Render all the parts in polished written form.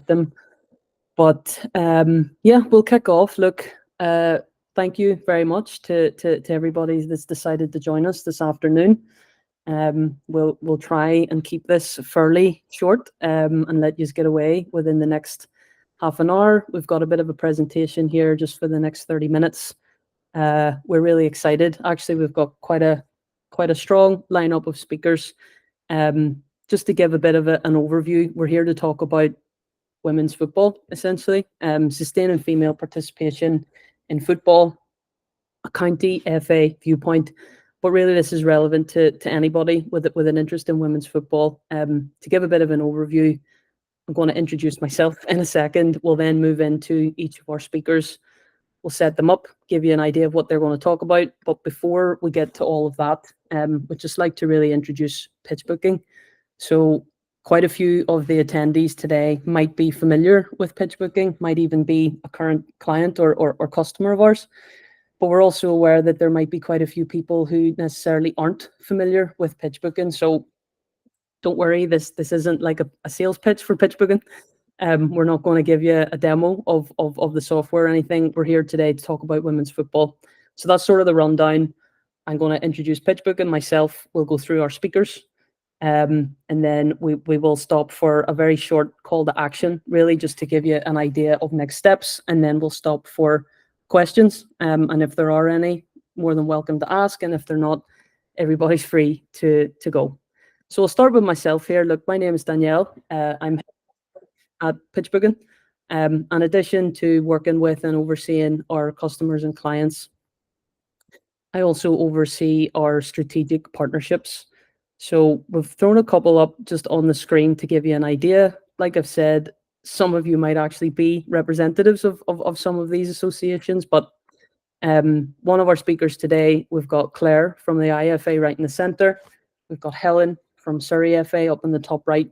them. But yeah, we'll kick off. Look, thank you very much to everybody that's decided to join us this afternoon. We'll try and keep this fairly short and let you get away within the next half an hour. We've got a bit of a presentation here just for the next 30 minutes. We're really excited. Actually, we've got quite a strong lineup of speakers. Just to give a bit of an overview, we're here to talk about women's football, essentially, sustaining female participation in football, a county FA viewpoint, but really this is relevant to anybody with an interest in women's football. To give a bit of an overview, I'm going to introduce myself in a second. We'll then move into each of our speakers. We'll set them up, give you an idea of what they're going to talk about. But before we get to all of that, we'd just like to really introduce Pitchbooking. So quite a few of the attendees today might be familiar with Pitchbooking, might even be a current client or customer of ours. But we're also aware that there might be quite a few people who necessarily aren't familiar with Pitchbooking. So don't worry, this isn't like a sales pitch for Pitchbooking. We're not going to give you a demo of the software or anything. We're here today to talk about women's football. So that's sort of the rundown. I'm going to introduce Pitchbooking myself. We'll go through our speakers. And then we will stop for a very short call to action, really just to give you an idea of next steps. And then we'll stop for questions. And if there are any, more than welcome to ask. And if they're not, everybody's free to go. So I'll start with myself here. Look, my name is Danielle. I'm at Pitchbooking. In addition to working with and overseeing our customers and clients, I also oversee our strategic partnerships. So we've thrown a couple up just on the screen to give you an idea. Like I've said, some of you might actually be representatives of some of these associations, but one of our speakers today, we've got Claire from the IFA right in the center. We've got Helen from Surrey FA up in the top right.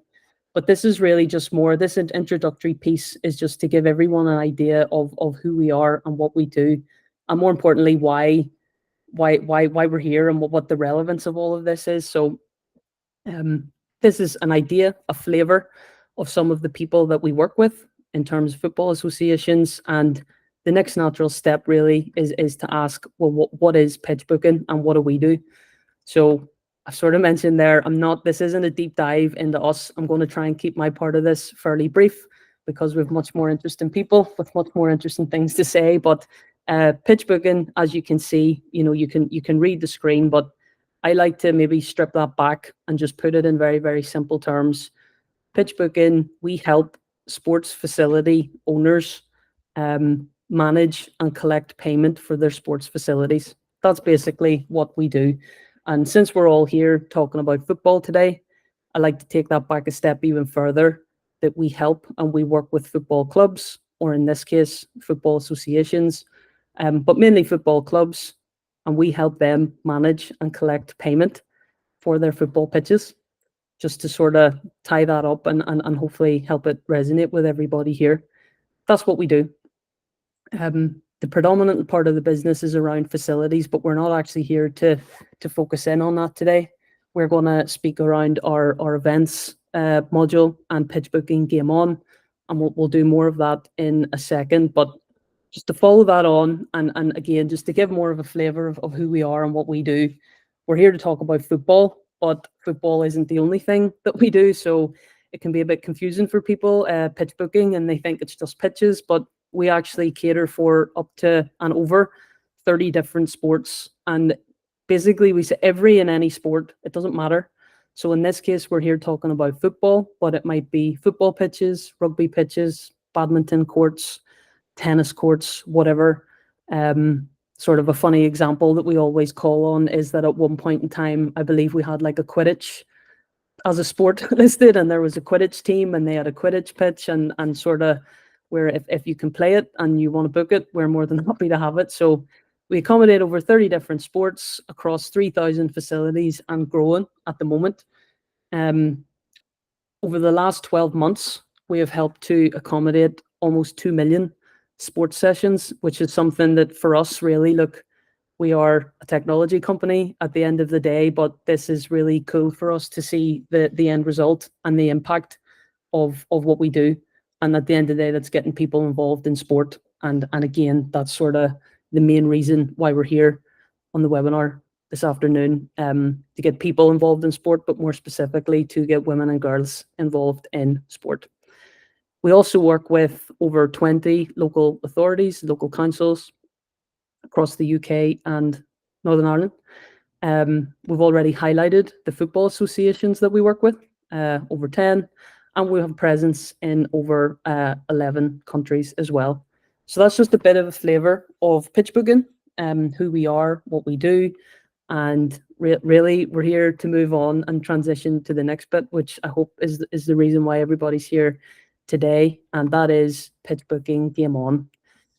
But this is really just more, this introductory piece is just to give everyone an idea of who we are and what we do, and more importantly, why we're here and what the relevance of all of this is. So this is an idea, a flavor of some of the people that we work with in terms of football associations. And the next natural step really is to ask, well, what is Pitchbooking and what do we do? So I sort of mentioned there, this isn't a deep dive into us. I'm going to try and keep my part of this fairly brief because we have much more interesting people with much more interesting things to say. But Pitchbooking, as you can see, you can read the screen, but I like to maybe strip that back and just put it in very, very simple terms. Pitchbooking, we help sports facility owners manage and collect payment for their sports facilities. That's basically what we do. And since we're all here talking about football today, I like to take that back a step even further, that we help and we work with football clubs, or in this case, football associations, but mainly football clubs, and we help them manage and collect payment for their football pitches, just to sort of tie that up and hopefully help it resonate with everybody here. That's what we do. The predominant part of the business is around facilities, but we're not actually here to focus in on that today. We're going to speak around our events module and Pitchbooking Game On, and we'll do more of that in a second. But just to follow that on, and again, just to give more of a flavour of who we are and what we do, we're here to talk about football, but football isn't the only thing that we do. So it can be a bit confusing for people, Pitchbooking, and they think it's just pitches, but we actually cater for up to and over 30 different sports. And basically we say every and any sport, it doesn't matter. So in this case, we're here talking about football, but it might be football pitches, rugby pitches, badminton courts, tennis courts, whatever. Sort of a funny example that we always call on is that at one point in time, I believe we had like a Quidditch as a sport listed, and there was a Quidditch team and they had a Quidditch pitch, and sort of where if you can play it and you want to book it, we're more than happy to have it. So we accommodate over 30 different sports across 3,000 facilities and growing at the moment. Over the last 12 months, we have helped to accommodate almost 2 million sports sessions, which is something that for us really, look, we are a technology company at the end of the day, but this is really cool for us to see the end result and the impact of what we do. And at the end of the day, that's getting people involved in sport. And again, that's sort of the main reason why we're here on the webinar this afternoon, to get people involved in sport, but more specifically to get women and girls involved in sport. We also work with over 20 local authorities, local councils across the UK and Northern Ireland. We've already highlighted the football associations that we work with, over 10, and we have presence in over 11 countries as well. So that's just a bit of a flavour of Pitchbooking, who we are, what we do, and really we're here to move on and transition to the next bit, which I hope is the reason why everybody's here today, and that is Pitchbooking Game On.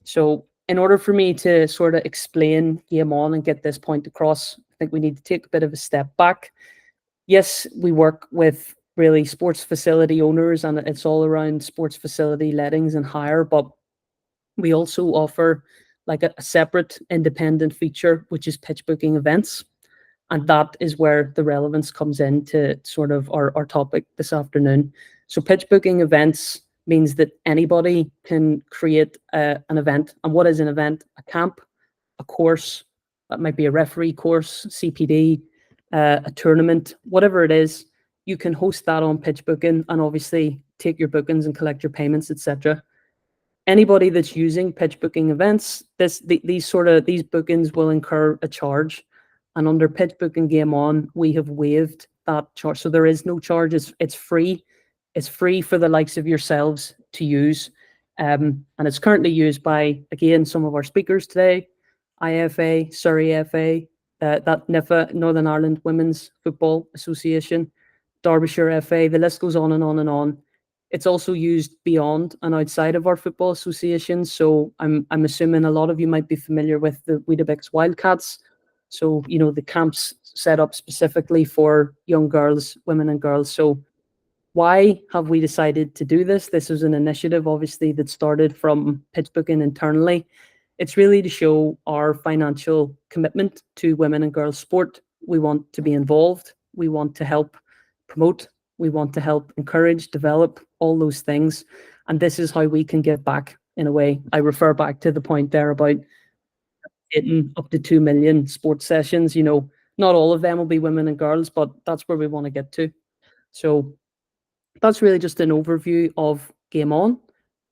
So in order for me to sort of explain Game On and get this point across, I think we need to take a bit of a step back. Yes, we work with really sports facility owners, and it's all around sports facility lettings and hire, but we also offer like a separate independent feature, which is Pitchbooking Events. And that is where the relevance comes into sort of our topic this afternoon. So Pitchbooking Events means that anybody can create an event. And what is an event? A camp, a course, that might be a referee course, CPD, a tournament, whatever it is, you can host that on Pitchbooking and obviously take your bookings and collect your payments, etc. Anybody that's using Pitchbooking Events, these bookings will incur a charge. And under Pitchbooking Game On, we have waived that charge. So there is no charge. It's free. It's free for the likes of yourselves to use. And it's currently used by, again, some of our speakers today, IFA, Surrey FA, that NIFA, Northern Ireland Women's Football Association, Derbyshire FA, the list goes on and on and on. It's also used beyond and outside of our football associations. So I'm assuming a lot of you might be familiar with the Weetabix Wildcats. So, you know, the camps set up specifically for young girls, women and girls. So why have we decided to do this? This is an initiative, obviously, that started from Pitchbooking internally. It's really to show our financial commitment to women and girls sport. We want to be involved. We want to help promote. We want to help encourage, develop, all those things. And this is how we can give back in a way. I refer back to the point there about hitting up to 2 million sports sessions. You know, not all of them will be women and girls, but that's where we want to get to. So that's really just an overview of Game On,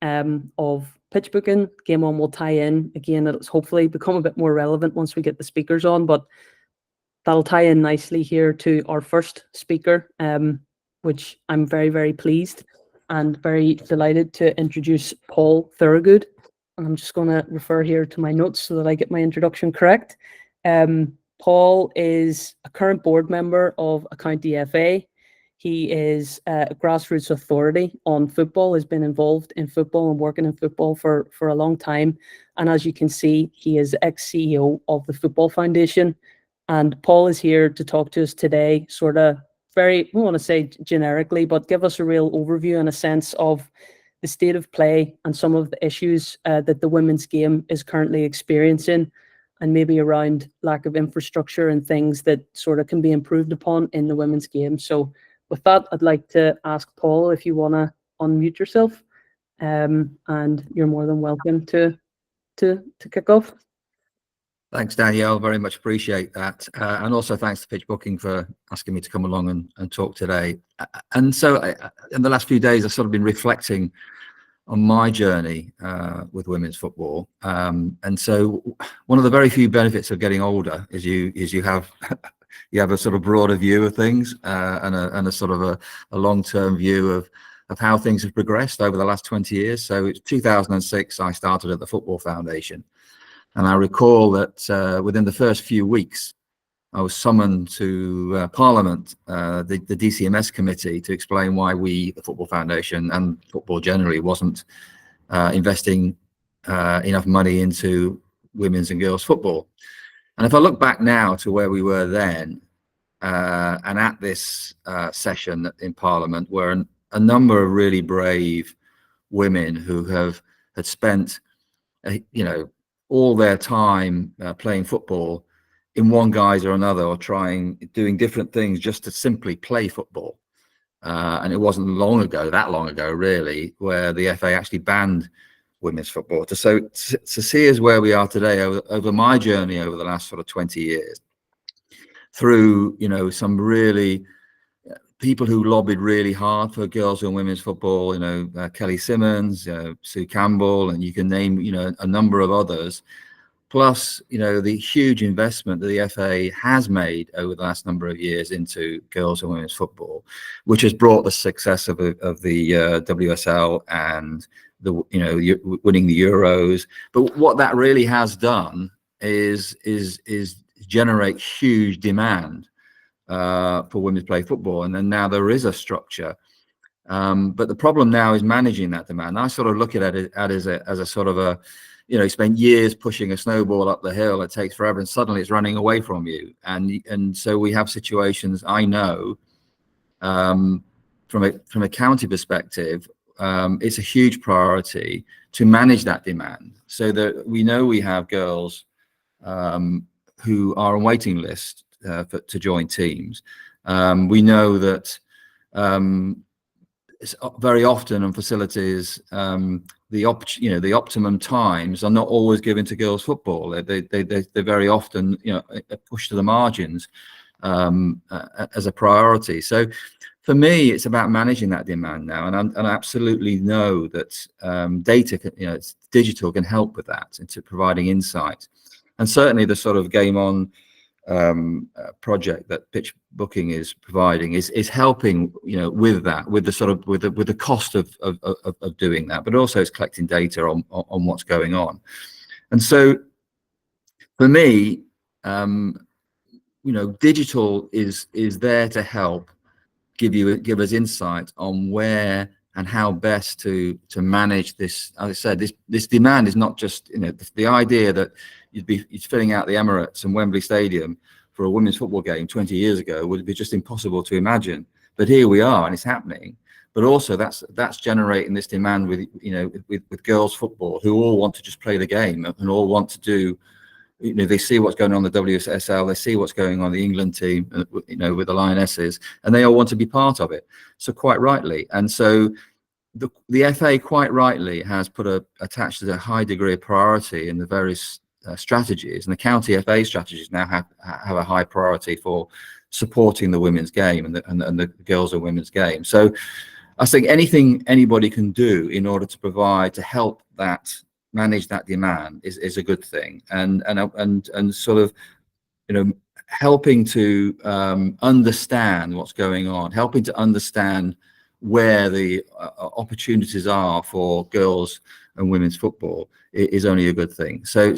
of Pitchbooking. Game On will tie in. Again, it'll hopefully become a bit more relevant once we get the speakers on, but that'll tie in nicely here to our first speaker, which I'm very, very pleased and very delighted to introduce Paul Thorogood. And I'm just going to refer here to my notes so that I get my introduction correct. Paul is a current board member of a county FA. He is a grassroots authority on football, has been involved in football and working in football for a long time. And as you can see, he is ex-CEO of the Football Foundation. And Paul is here to talk to us today, sort of very, we want to say generically, but give us a real overview and a sense of the state of play and some of the issues that the women's game is currently experiencing, and maybe around lack of infrastructure and things that sort of can be improved upon in the women's game. So with that, I'd like to ask Paul if you want to unmute yourself, and you're more than welcome to kick off. Thanks, Danielle. Very much appreciate that. And also thanks to Pitchbooking for asking me to come along and talk today. And so in the last few days, I've sort of been reflecting on my journey with women's football. And so one of the very few benefits of getting older is you have a sort of broader view of things, and a sort of a long-term view of how things have progressed over the last 20 years. So it's 2006, I started at the Football Foundation. And I recall that within the first few weeks, I was summoned to Parliament, the DCMS committee, to explain why we, the Football Foundation and football generally, wasn't investing enough money into women's and girls football. And if I look back now to where we were then, and at this session in Parliament, were a number of really brave women who had spent, all their time playing football in one guise or another, or doing different things just to simply play football. and it wasn't that long ago really, where the FA actually banned women's football. So to see us where we are today over my journey over the last sort of 20 years, through, you know, some really people who lobbied really hard for girls and women's football, you know, Kelly Simmons, Sue Campbell, and you can name, you know, a number of others, plus, you know, the huge investment that the FA has made over the last number of years into girls and women's football, which has brought the success of the WSL and the, you know, winning the Euros. But what that really has done is generate huge demand for women to play football, and then now there is a structure, but the problem now is managing that demand. I sort of look at it as a sort of a, you know, you spend years pushing a snowball up the hill, it takes forever, and suddenly it's running away from you. And so we have situations, I know, from a county perspective, it's a huge priority to manage that demand, so that we know we have girls who are on waiting list to join teams. We know that it's very often on facilities, the optimum times are not always given to girls football. They're very often, you know, pushed to the margins as a priority. So for me, it's about managing that demand now, and I absolutely know that data, you know, digital can help with that into providing insight. And certainly the sort of game on project that Pitchbooking is providing is helping, you know, with that, with the sort of with the cost of doing that, but also it's collecting data on what's going on. And so for me, you know, digital is there to help give us insight on where and how best to manage this. As I said, this demand is not just, you know, the idea that you're filling out the Emirates and Wembley Stadium for a women's football game 20 years ago would be just impossible to imagine. But here we are, and it's happening. But also that's generating this demand with, you know, with girls football, who all want to just play the game and all want to do, you know, they see what's going on in the WSL, they see what's going on in the England team, you know, with the Lionesses, and they all want to be part of it. So quite rightly, and so the FA quite rightly has attached a high degree of priority in the various strategies, and the county FA strategies now have a high priority for supporting the women's game and the girls and women's game. So I think anything anybody can do in order to help that manage that demand is a good thing, and sort of, you know, helping to understand what's going on, helping to understand where the opportunities are for girls and women's football is only a good thing. So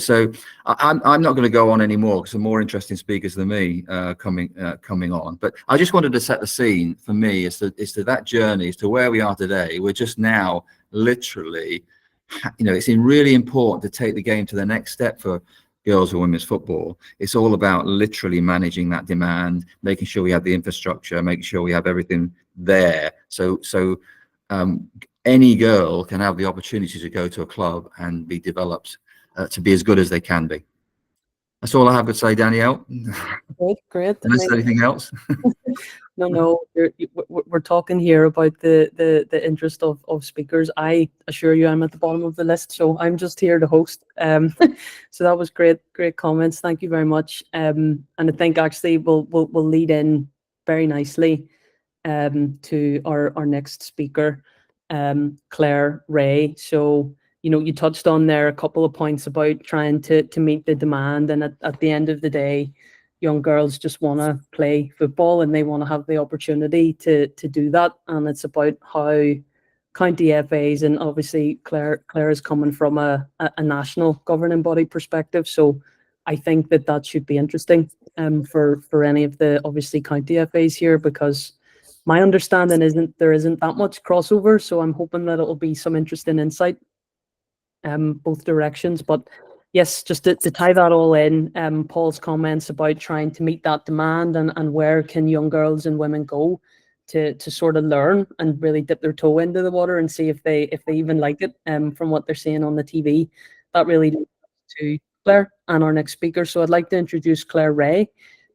I'm not going to go on anymore, because some more interesting speakers than me coming on. But I just wanted to set the scene for me as to that journey, as to where we are today. We're just now literally, you know, it's really important to take the game to the next step for girls and women's football. It's all about literally managing that demand, making sure we have the infrastructure, making sure we have everything there. So any girl can have the opportunity to go to a club and be developed to be as good as they can be. That's all I have to say, Danielle. Great. Unless there's anything else. No, we're talking here about the interest of speakers. I assure you, I'm at the bottom of the list, so I'm just here to host. So that was great comments. Thank you very much. And I think actually we'll lead in very nicely to our next speaker, Claire Ray. So, you know, you touched on there a couple of points about trying to meet the demand, and at the end of the day, young girls just want to play football and they want to have the opportunity to do that. And it's about how county FAs, and obviously Claire is coming from a national governing body perspective, so I think that should be interesting for any of the obviously county FAs here, because my understanding there isn't that much crossover, so I'm hoping that it'll be some interesting insight both directions. But yes, just to tie that all in, Paul's comments about trying to meet that demand and where can young girls and women go to sort of learn and really dip their toe into the water and see if they even like it from what they're seeing on the TV. That really leads to Claire and our next speaker. So I'd like to introduce Claire Ray,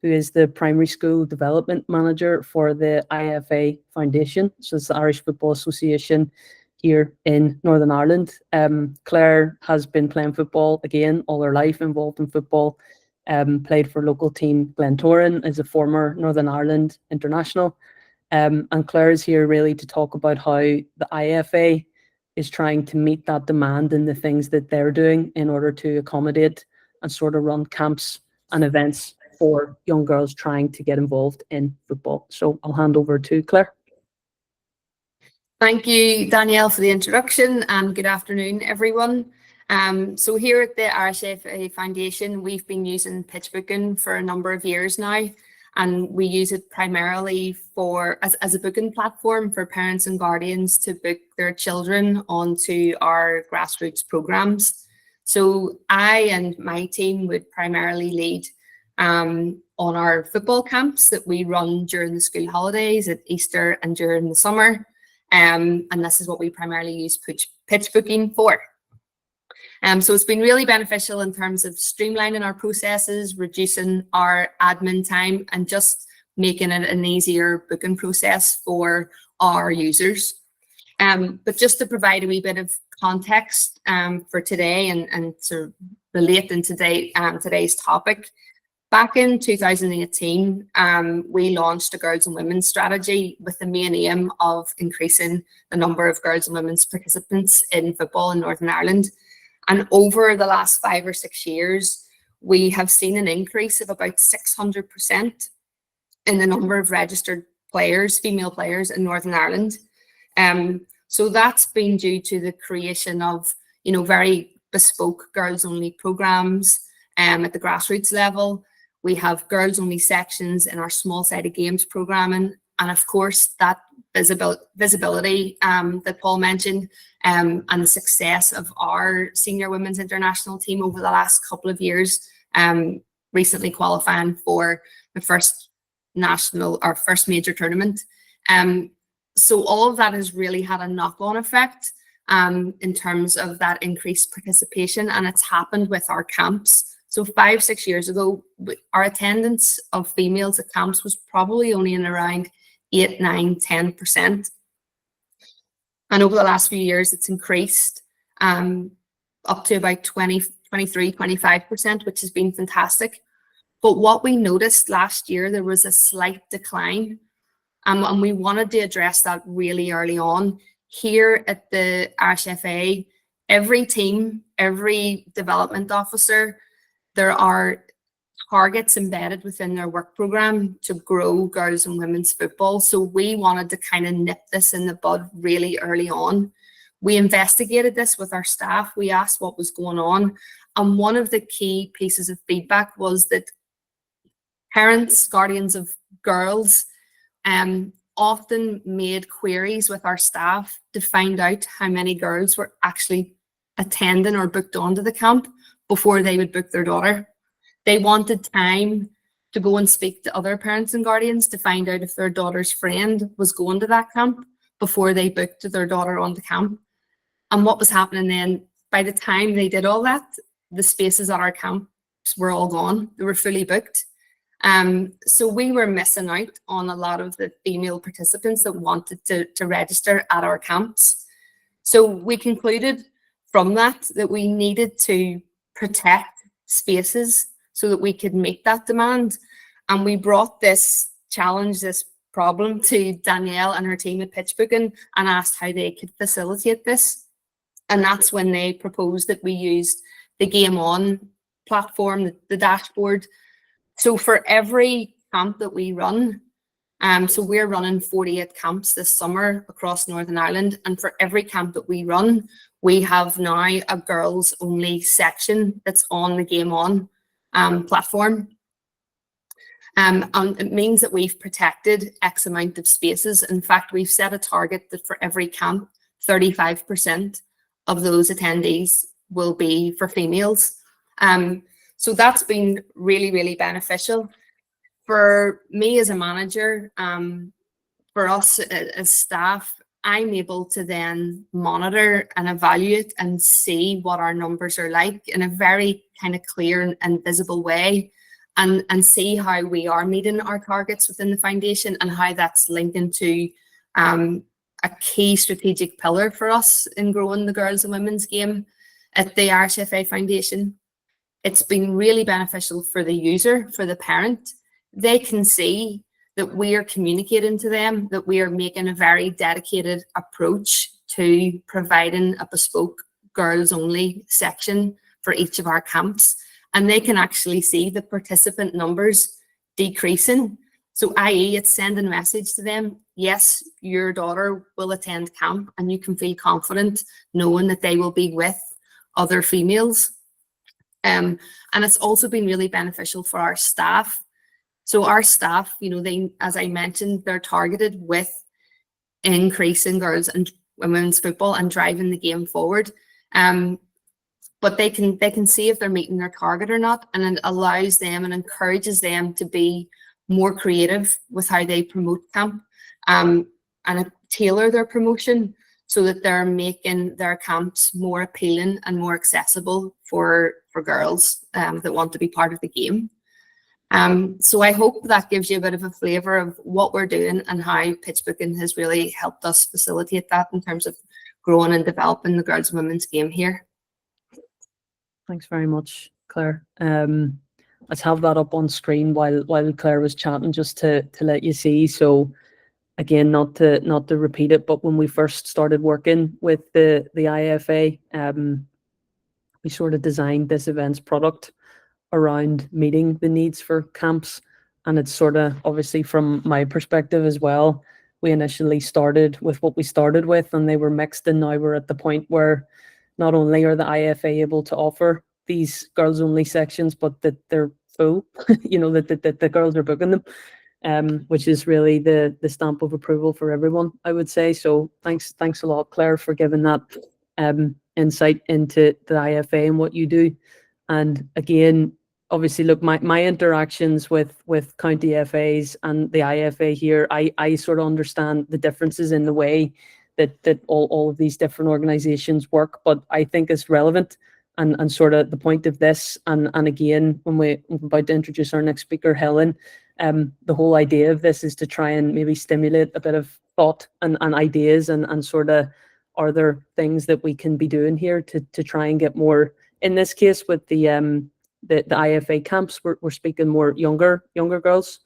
who is the Primary School Development Manager for the IFA Foundation. So it's the Irish Football Association here in Northern Ireland. Claire has been playing football again all her life, involved in football, played for local team Glentoran, is a former Northern Ireland international. And Claire is here really to talk about how the IFA is trying to meet that demand in the things that they're doing in order to accommodate and sort of run camps and events for young girls trying to get involved in football. So I'll hand over to Claire. Thank you, Danielle, for the introduction, and good afternoon, everyone. So here at the Irish FA Foundation, we've been using Pitchbooking for a number of years now, and we use it primarily as a booking platform for parents and guardians to book their children onto our grassroots programs. So I and my team would primarily lead on our football camps that we run during the school holidays, at Easter and during the summer. And this is what we primarily use Pitchbooking for. So it's been really beneficial in terms of streamlining our processes, reducing our admin time, and just making it an easier booking process for our users. But just to provide a wee bit of context for today and to relate in today's topic, back in 2018, we launched a girls and women's strategy with the main aim of increasing the number of girls and women's participants in football in Northern Ireland. And over the last 5 or 6 years, we have seen an increase of about 600% in the number of registered players, female players in Northern Ireland. So that's been due to the creation of, very bespoke girls-only programs at the grassroots level. We have girls-only sections in our small-sided games programming, and of course that visibility that Paul mentioned, and the success of our senior women's international team over the last couple of years, recently qualifying for the first major tournament. So all of that has really had a knock-on effect in terms of that increased participation, and it's happened with our camps. So 5-6 years ago, our attendance of females at camps was probably only in around 8, 9, 10%. And over the last few years, it's increased up to about 20, 23, 25%, which has been fantastic. But what we noticed last year, there was a slight decline. And we wanted to address that really early on. Here at the Irish FA, every team, every development officer, there are targets embedded within their work program to grow girls and women's football. So we wanted to kind of nip this in the bud really early on. We investigated this with our staff. We asked what was going on. And one of the key pieces of feedback was that parents, guardians of girls, often made queries with our staff to find out how many girls were actually attending or booked onto the camp before they would book their daughter. They wanted time to go and speak to other parents and guardians to find out if their daughter's friend was going to that camp before they booked their daughter on the camp. And what was happening then, by the time they did all that, the spaces at our camps were all gone. They were fully booked. So we were missing out on a lot of the female participants that wanted to register at our camps. So we concluded from that we needed to protect spaces so that we could meet that demand. And we brought this challenge, this problem, to Danielle and her team at Pitchbooking and asked how they could facilitate this. And that's when they proposed that we used the Game On platform, the dashboard. So for every camp that we run, so we're running 48 camps this summer across Northern Ireland, and for every camp that we run, we have now a girls only section that's on the Game On platform. And it means that we've protected X amount of spaces. In fact, we've set a target that for every camp, 35% of those attendees will be for females. So that's been really, really beneficial. For me as a manager, for us as staff, I'm able to then monitor and evaluate and see what our numbers are like in a very kind of clear and visible way. and see how we are meeting our targets within the foundation and how that's linking to a key strategic pillar for us in growing the girls and women's game at the Irish FA Foundation. It's been really beneficial for the user, for the parent. They can see that we are communicating to them, that we are making a very dedicated approach to providing a bespoke girls only section for each of our camps. And they can actually see the participant numbers decreasing. So i.e. it's sending a message to them, yes, your daughter will attend camp and you can feel confident knowing that they will be with other females. And it's also been really beneficial for our staff. So our staff, you know, they, as I mentioned, they're targeted with increasing girls and women's football and driving the game forward. But they can see if they're meeting their target or not, and it allows them and encourages them to be more creative with how they promote camp, and tailor their promotion so that they're making their camps more appealing and more accessible for girls that want to be part of the game. So I hope that gives you a bit of a flavour of what we're doing and how Pitchbooking has really helped us facilitate that in terms of growing and developing the girls and women's game here. Thanks very much, Claire. Let's have that up on screen while Claire was chatting, just to let you see. So again, not to repeat it, but when we first started working with the IFA, we sort of designed this events product around meeting the needs for camps. And it's sort of, obviously from my perspective as well, we initially started with what we started with, and they were mixed, and now we're at the point where not only are the IFA able to offer these girls only sections, but that they're full, you know, that the girls are booking them, which is really the stamp of approval for everyone, I would say. So thanks a lot, Claire, for giving that insight into the IFA and what you do. And again, obviously, look, my interactions with county FAs and the IFA here, I sort of understand the differences in the way that all of these different organizations work, but I think it's relevant and sort of the point of this. And again, when we're about to introduce our next speaker, Helen, the whole idea of this is to try and maybe stimulate a bit of thought and ideas and sort of, are there things that we can be doing here to try and get more, in this case with the IFA camps, we're speaking more younger girls,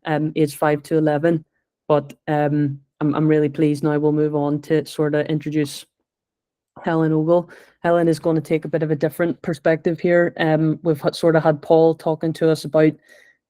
age 5 to 11, but I'm really pleased now. We'll move on to sort of introduce Helen Ogle. Helen is going to take a bit of a different perspective here. We've sort of had Paul talking to us about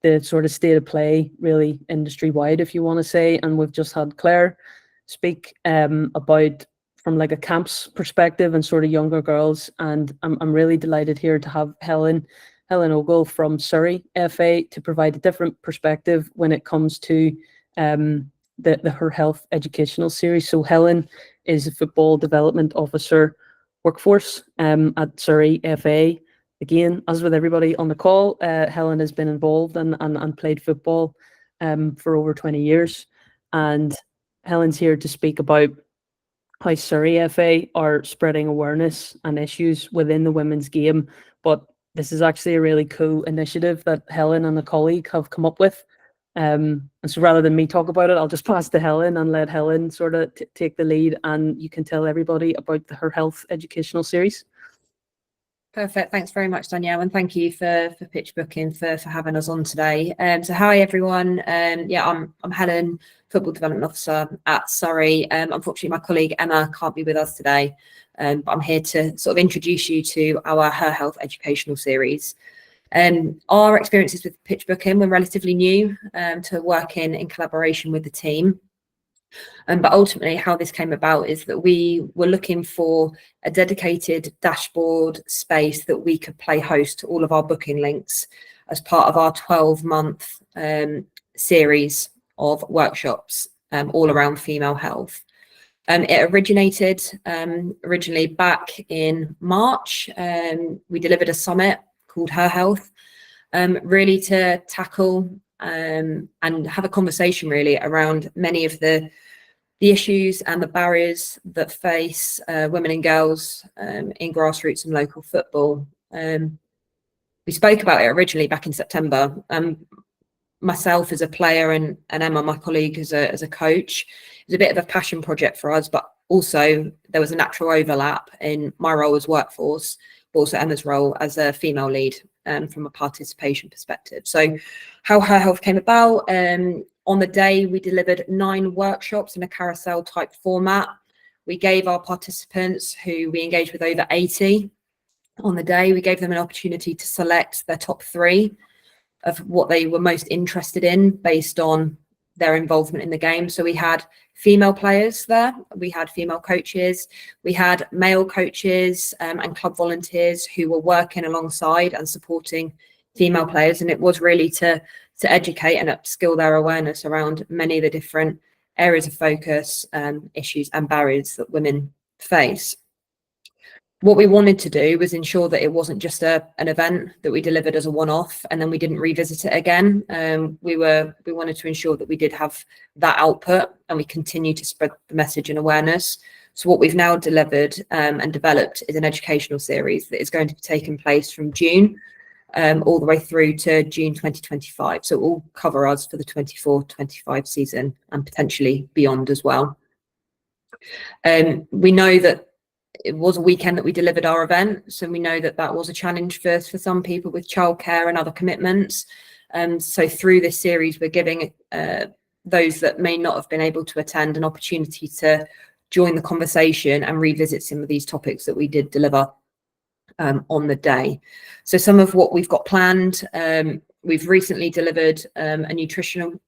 the sort of state of play, really industry-wide, if you want to say, and we've just had Claire speak about from like a camps perspective and sort of younger girls, and I'm really delighted here to have Helen Ogle from Surrey FA to provide a different perspective when it comes to the HerHealth educational series. So Helen is a football development officer workforce at Surrey FA. Again, as with everybody on the call, Helen has been involved and played football for over 20 years. And Helen's here to speak about how Surrey FA are spreading awareness and issues within the women's game. But this is actually a really cool initiative that Helen and a colleague have come up with. And so rather than me talk about it, I'll just pass to Helen and let Helen sort of take the lead, and you can tell everybody about the HerHealth educational series. Perfect. Thanks very much, Danielle, and thank you for Pitchbooking for having us on today. So hi everyone. Yeah, I'm Helen, Football Development Officer at Surrey. Unfortunately, my colleague Emma can't be with us today, but I'm here to sort of introduce you to our HerHealth educational series. Our experiences with Pitchbooking were relatively new to working in collaboration with the team. But ultimately how this came about is that we were looking for a dedicated dashboard space that we could play host to all of our booking links as part of our 12-month series of workshops all around female health. It originated originally back in March. We delivered a summit called HerHealth, really to tackle and have a conversation really around many of the issues and the barriers that face women and girls in grassroots and local football. we spoke about it originally back in September. Myself as a player and Emma, my colleague, as a coach, it was a bit of a passion project for us, but also there was a natural overlap in my role as workforce, but also Emma's role as a female lead from a participation perspective. So how HerHealth came about, on the day we delivered 9 workshops in a carousel type format. We gave our participants, who we engaged with over 80 on the day, we gave them an opportunity to select their top 3 of what they were most interested in based on their involvement in the game. So we had female players there, we had female coaches, we had male coaches and club volunteers who were working alongside and supporting female players. And it was really to educate and upskill their awareness around many of the different areas of focus, issues and barriers that women face. What we wanted to do was ensure that it wasn't just an event that we delivered as a one-off and then we didn't revisit it again. We wanted to ensure that we did have that output and we continue to spread the message and awareness. So what we've now delivered and developed is an educational series that is going to be taking place from June all the way through to June 2025. So it will cover us for the 24-25 season and potentially beyond as well. We know that it was a weekend that we delivered our event, so we know that that was a challenge for some people with childcare and other commitments. So through this series, we're giving those that may not have been able to attend an opportunity to join the conversation and revisit some of these topics that we did deliver on the day. So some of what we've got planned, we've recently delivered a nutritional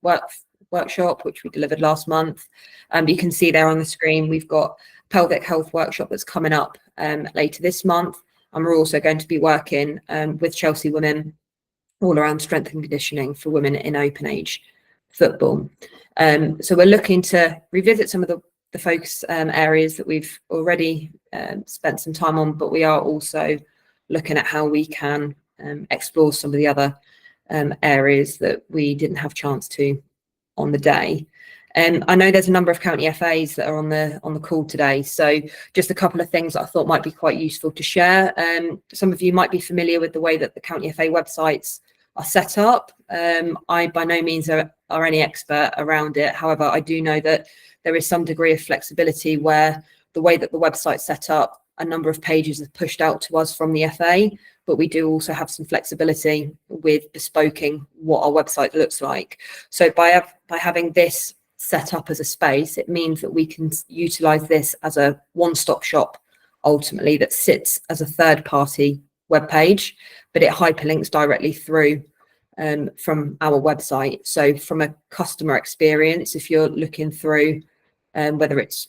workshop, which we delivered last month. You can see there on the screen, we've got pelvic health workshop that's coming up later this month, and we're also going to be working with Chelsea women all around strength and conditioning for women in open age football. So we're looking to revisit some of the focus areas that we've already spent some time on, but we are also looking at how we can explore some of the other areas that we didn't have chance to on the day. I know there's a number of county FAs that are on the call today, so just a couple of things that I thought might be quite useful to share. Some of you might be familiar with the way that the county FA websites are set up. I by no means are any expert around it. However, I do know that there is some degree of flexibility where the way that the website's set up, a number of pages are pushed out to us from the FA, but we do also have some flexibility with bespoking what our website looks like. So by having this set up as a space, it means that we can utilize this as a one-stop shop ultimately that sits as a third-party web page, but it hyperlinks directly through from our website. So from a customer experience, if you're looking through whether it's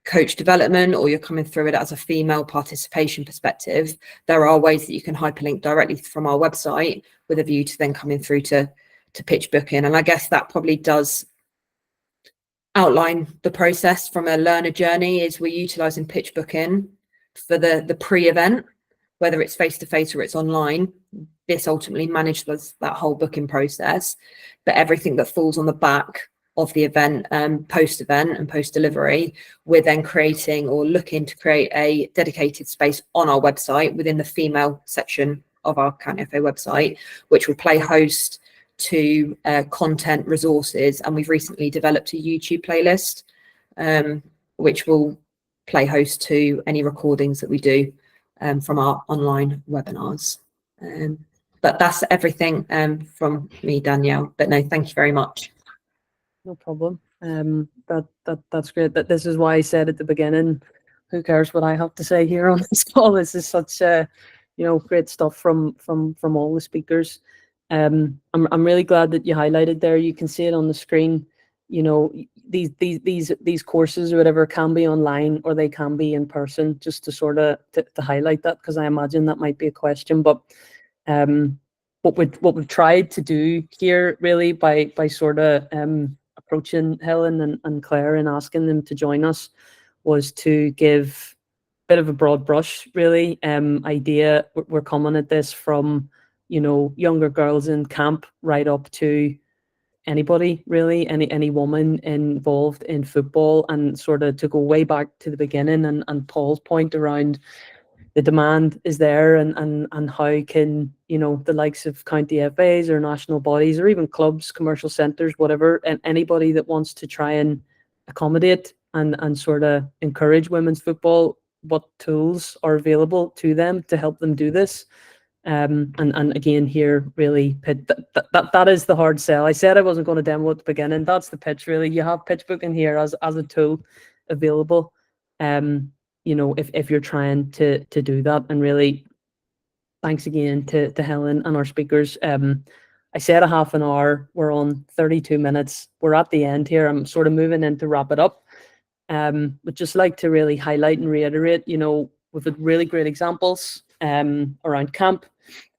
coach development or you're coming through it as a female participation perspective, there are ways that you can hyperlink directly from our website with a view to then coming through to Pitchbooking. And I guess that probably does outline the process from a learner journey. Is we're utilizing Pitchbooking for the pre-event, whether it's face-to-face or it's online. This ultimately manages that whole booking process, but everything that falls on the back of the event, post-event and post-delivery, we're then creating or looking to create a dedicated space on our website within the female section of our County FA website, which will play host to content resources. And we've recently developed a YouTube playlist, which will play host to any recordings that we do from our online webinars. But that's everything from me, Danielle. But no, thank you very much. No problem. That's great. That this is why I said at the beginning, who cares what I have to say here on this call? This is such great stuff from all the speakers. I'm really glad that you highlighted there. You can see it on the screen. You know, these courses or whatever can be online or they can be in person, just to sort of to highlight that, because I imagine that might be a question. But what we've tried to do here really by sort of approaching Helen and Claire and asking them to join us was to give a bit of a broad brush really idea. We're coming at this from, you know, younger girls in camp right up to anybody really, any woman involved in football, and sort of to go way back to the beginning and Paul's point around, the demand is there, and how can, you know, the likes of county FAs or national bodies or even clubs, commercial centres, whatever, and anybody that wants to try and accommodate and sort of encourage women's football, what tools are available to them to help them do this. And again, here really that is the hard sell. I said I wasn't going to demo at the beginning. That's the pitch, really. You have Pitchbooking here as a tool available. You know, if you're trying to do that. And really, thanks again to Helen and our speakers. I said a half an hour. We're on 32 minutes. We're at the end here. I'm sort of moving in to wrap it up. But just like to really highlight and reiterate, you know, we've had really great examples around camp.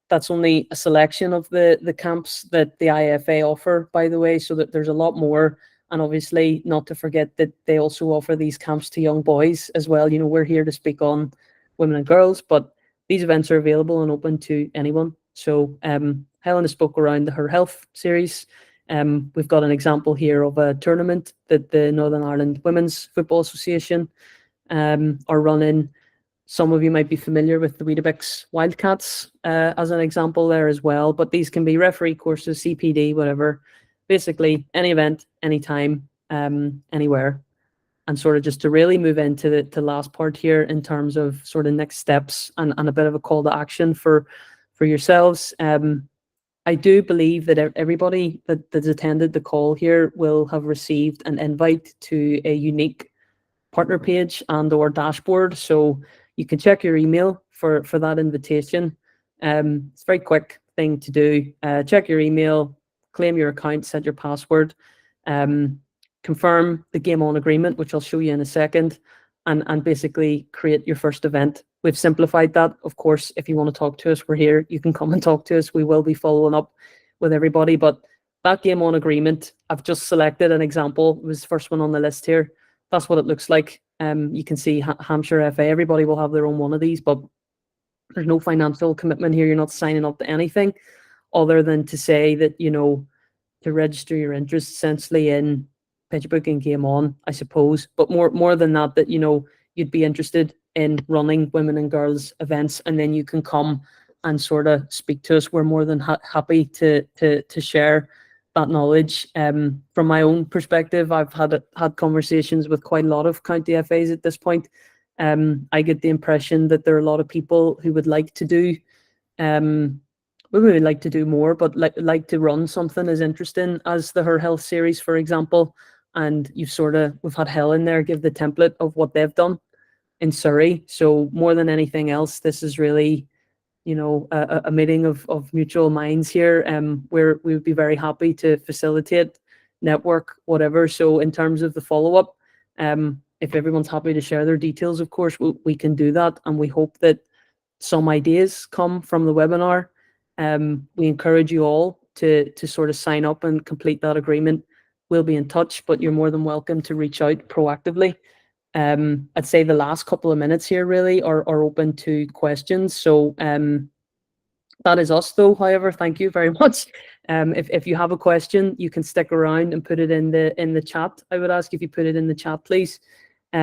That's only a selection of the camps that the IFA offer, by the way, so that there's a lot more. And obviously, not to forget that they also offer these camps to young boys as well. You know, we're here to speak on women and girls, but these events are available and open to anyone. So Helen has spoke around the HerHealth series. We've got an example here of a tournament that the Northern Ireland Women's Football Association are running. Some of you might be familiar with the Weetabix Wildcats as an example there as well, but these can be referee courses, CPD, whatever. Basically, any event, anytime, anywhere. And sort of just to really move into the last part here in terms of sort of next steps and a bit of a call to action for yourselves. I do believe that everybody that's attended the call here will have received an invite to a unique partner page and/or dashboard. So you can check your email for that invitation. It's a very quick thing to do. Check your email, claim your account, set your password, confirm the game on agreement, which I'll show you in a second, and basically create your first event. We've simplified that. Of course, if you want to talk to us, we're here. You can come and talk to us. We will be following up with everybody. But that game on agreement, I've just selected an example. It was the first one on the list here. That's what it looks like. You can see Hampshire FA. Everybody will have their own one of these, but there's no financial commitment here. You're not signing up to anything other than to say that, you know, to register your interest essentially in Pitchbooking Game On, I suppose. But more than that, that, you know, you'd be interested in running women and girls events, and then you can come and sort of speak to us. We're more than happy to share that knowledge. From my own perspective, I've had conversations with quite a lot of county FAs at this point. I get the impression that there are a lot of people who would like to do, we would like to do more, but like to run something as interesting as the HerHealth series, for example. And we've had Helen there give the template of what they've done in Surrey. So more than anything else, this is really, you know, a meeting of mutual minds here, where we would be very happy to facilitate, network, whatever. So in terms of the follow-up, if everyone's happy to share their details, of course, we can do that. And we hope that some ideas come from the webinar. We encourage you all to sort of sign up and complete that agreement. We'll be in touch, but you're more than welcome to reach out proactively. I'd say the last couple of minutes here really are open to questions. So that is us though. However, thank you very much. If you have a question, you can stick around and put it in the chat. I would ask if you put it in the chat, please.